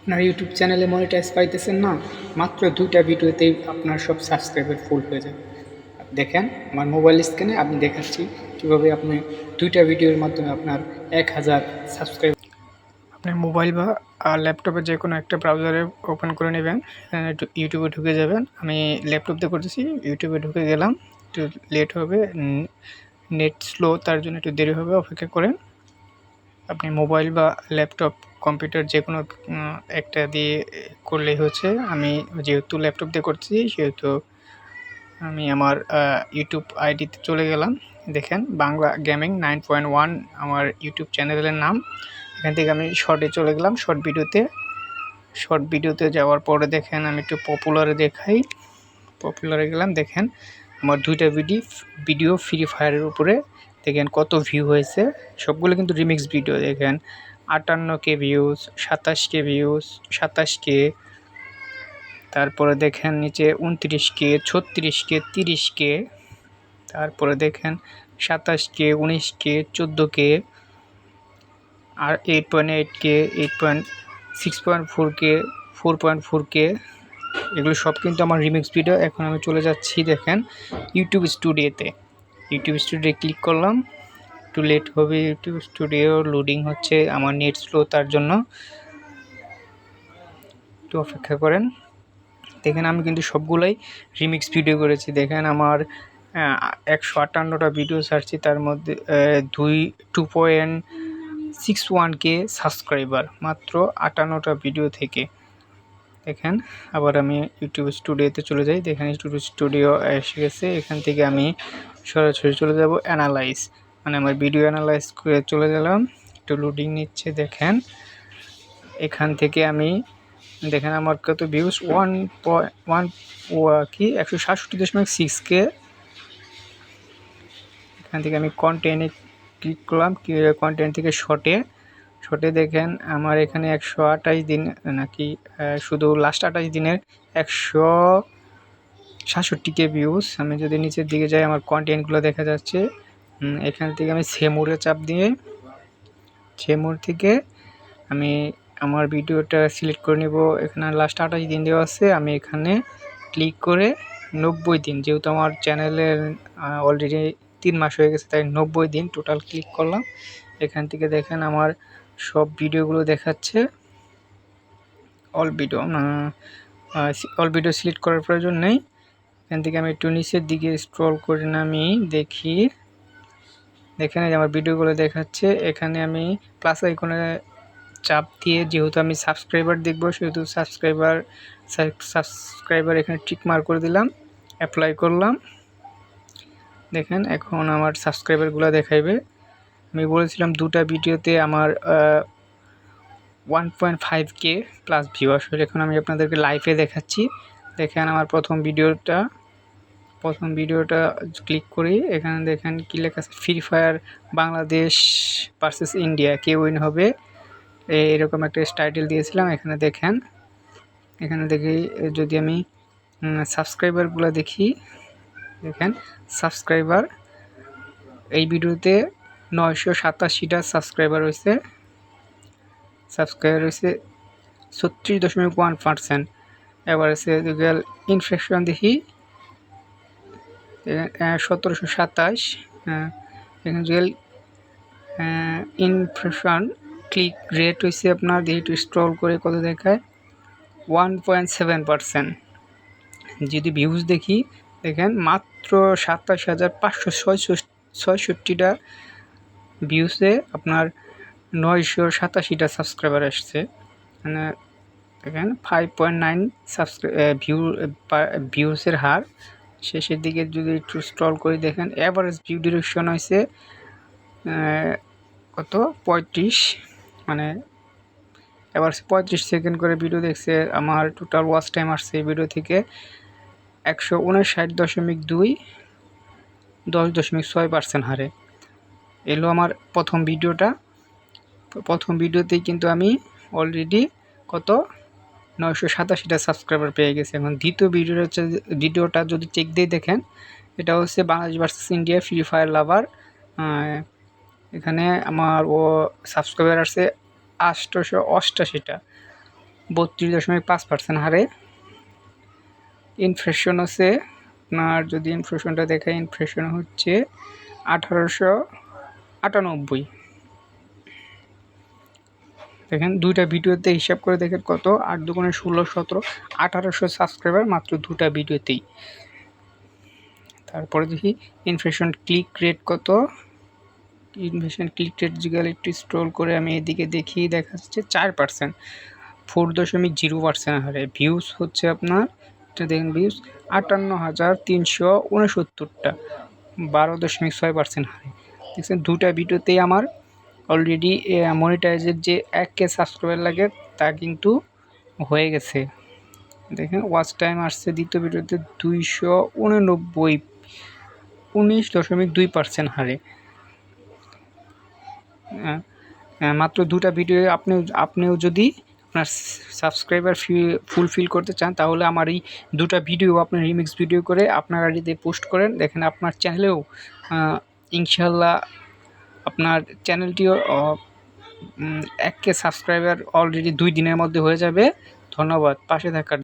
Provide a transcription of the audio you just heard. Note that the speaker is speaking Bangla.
আপনার ইউটিউব চ্যানেলে মনিটাইজ পাইতেছেন না, মাত্র 2টা ভিডিওতেই আপনার সব সাবস্ক্রাইবার ফুল হয়ে যাবে। দেখেন আমার মোবাইল স্ক্রিনে আমি দেখাচ্ছি কীভাবে আপনি 2টা ভিডিওর মাধ্যমে আপনার 1000 সাবস্ক্রাইবার। আপনি মোবাইল বা ল্যাপটপে যে কোনো একটা ব্রাউজারে ওপেন করে নেবেন, ইউটিউবে ঢুকে যাবেন। আমি ল্যাপটপ দিয়ে করতেছি, ইউটিউবে ঢুকে গেলাম। একটু লেট হবে, নেট স্লো, তার জন্য একটু দেরি হবে, অপেক্ষা করেন। আপনি মোবাইল বা ল্যাপটপ, কম্পিউটার যে কোনো একটা দিয়ে করলেই হচ্ছে। আমি যেহেতু ল্যাপটপ দিয়ে করছি সেহেতু আমি আমার ইউটিউব আইডিতে চলে গেলাম। দেখেন বাংলা গেমিং 9.1 আমার ইউটিউব চ্যানেলের নাম। এখান থেকে আমি শর্টে চলে গেলাম, শর্ট ভিডিওতে যাওয়ার পরে দেখেন আমি একটু পপুলারে দেখাই। পপুলারে গেলাম, দেখেন আমার 2টা ভিডিও ফ্রি ফায়ারের উপরে। দেখেন কত ভিউ হয়েছে, সবগুলো কিন্তু রিমিক্স ভিডিও। দেখেন 58K views, 27K views, 27K, তারপরে দেখেন নিচে 29K, 36K, 30K, তারপরে দেখেন 27K, 19K, 14K, আর 8.8K, 6.4K, 4.4K, এগুলো সব কিন্তু আমার রিমিক্স ভিডিও। এখন আমি চলে যাচ্ছি দেখেন ইউটিউব স্টুডিওতে। ইউটিউব স্টুডিও ক্লিক করলাম, একটু লেট হবে, ইউটিউব স্টুডিও লোডিং হচ্ছে, আমার নেট স্লো, তার জন্য একটু অপেক্ষা করেন। দেখেন আমি কিন্তু সবগুলোই রিমিক্স ভিডিও করেছি। দেখেন আমার 158টা ভিডিও ছাড়ছি, তার মধ্যে 2.61K সাবস্ক্রাইবার মাত্র 58টা ভিডিও থেকে। দেখেন আবার আমি ইউটিউব স্টুডিওতে চলে যাই। দেখেন ইউটিউব স্টুডিও এসে গেছে। এখান থেকে আমি সরাসরি চলে যাব অ্যানালাইজ, মানে আমার ভিডিও অ্যানালাইজ করে চলে গেলাম। একটু লোডিং নিচ্ছে, দেখেন এখান থেকে আমি দেখেন আমার কত ভিউজ, 167.6K। এখান থেকে আমি কন্টেন্টে ক্লিক করলাম, কন্টেন্ট থেকে শর্টে দেখেন আমার এখানে 128 দিন নাকি, শুধু লাস্ট 28 দিনের 167K ভিউজ। আমি যদি নিচের দিকে যাই আমার কন্টেন্টগুলো দেখা যাচ্ছে। এখান থেকে আমি সেমোরে চাপ দিয়ে সেমোর থেকে আমি আমার ভিডিওটা সিলেক্ট করে নেব। এখানে লাস্ট 28 দিন দেওয়া আছে, আমি এখানে ক্লিক করে 90 দিন, যেহেতু আমার চ্যানেলের অলরেডি 3 মাস হয়ে গেছে, তাই 90 দিন টোটাল ক্লিক করলাম। এখান থেকে দেখেন আমার সব ভিডিওগুলো দেখাচ্ছে। অল ভিডিও সিলেক্ট করার প্রয়োজন নেই। এখান থেকে আমি একটু নিচের দিকে স্ক্রল করে নামি দেখি, দেখেন আমার ভিডিওগুলো দেখাচ্ছে। এখানে আমি প্লাস আইকনে চাপ দিয়ে, যেহেতু আমি সাবস্ক্রাইবার দেখব সেহেতু সাবস্ক্রাইবার এখানে টিক মার্ক করে দিলাম, অ্যাপ্লাই করলাম। দেখেন এখন আমার সাবস্ক্রাইবারগুলো দেখাইবে। আমি বলেছিলাম 2টা ভিডিওতে আমার 1.5K প্লাস ভিউ আসলে। এখন আমি আপনাদেরকে লাইভে দেখাচ্ছি। দেখেন আমার প্রথম ভিডিওটা ক্লিক করি। এখানে দেখেন কি লেখা আছে, free fire Bangladesh versus India, কে উইন হবে, এরকম একটা টাইটেল দিয়েছিলাম। এখানে দেখি যদি আমি সাবস্ক্রাইবারগুলো দেখি, দেখেন সাবস্ক্রাইবার এই ভিডিওতে 987টা সাবস্ক্রাইবার হয়েছে 36.1%। এবার আছে গুগল ইনফেকশন দেখি, 1727। এখানে গুগল ইনফেকশন ক্লিক রেট হয়েছে আপনার, দেখি একটু স্ক্রল করে কত দেখায়, 1.7%। যদি ভিউজ দেখি, দেখেন মাত্র 27,566টা ভিউসে আপনার 987টা সাবস্ক্রাইবার আসছে। মানে দেখেন 5.9 ভিউসের হার। শেষের দিকে যদি একটু স্ক্রল করে দেখেন অ্যাভারেজ ভিউ ডিউরেশন হয়েছে কত 35, মানে এবার 35 সেকেন্ড করে ভিডিও দেখছে। আমার টোটাল ওয়াচ টাইম আসছে এই ভিডিও থেকে 159.2, 10.6% হারে। এলো আমার প্রথম ভিডিওতেই কিন্তু আমি অলরেডি কত 987টা সাবস্ক্রাইবার পেয়ে গেছি। এখন দ্বিতীয় ভিডিওটা যদি চেক দিয়ে দেখেন, এটা হচ্ছে Bangladesh versus India free fire lover. এখানে আমার সাবস্ক্রাইবার আসছে 888টা, 32.5% হারে। ইমপ্রেশন আছে আপনার, যদি ইমপ্রেশনটা দেখায়, ইমপ্রেশন হচ্ছে 1898। দেখেন দুইটা ভিডিওতে হিসাব করে দেখেন কত, 8 দুগুণে 16, 17, 1800 সাবস্ক্রাইবার মাত্র দুটা ভিডিওতেই। তারপরে দেখি ইমপ্রেশন ক্লিক রেট কত। ইমপ্রেশন ক্লিক রেট জিগাল একটু স্ক্রল করে আমি এদিকে দেখি, দেখা যাচ্ছে 4%, 4.0% হারে। ভিউজ হচ্ছে আপনার, এটা দেখেন ভিউজ 58,369টা, 12.6% হারে। দেখছেন দুটা ভিডিওতেই আমার অলরেডি মনিটাইজের যে 1K সাবস্ক্রাইবার লাগে তা কিন্তু হয়ে গেছে। দেখেন ওয়াচ টাইম আসছে দ্বিতীয় ভিডিওতে 289, 19.2% হারে। মাত্র দুটা ভিডিও আপনিও যদি আপনার সাবস্ক্রাইবার ফুলফিল করতে চান, তাহলে আমার এই দুটা ভিডিও আপনি রিমিক্স ভিডিও করে আপনার আইডিতে পোস্ট করেন। দেখেন আপনার চ্যানেলেও ইনশাল্লাহ আপনার চ্যানেলটিও 1K সাবস্ক্রাইবার অলরেডি 2 দিনের মধ্যে হয়ে যাবে। ধন্যবাদ পাশে থাকার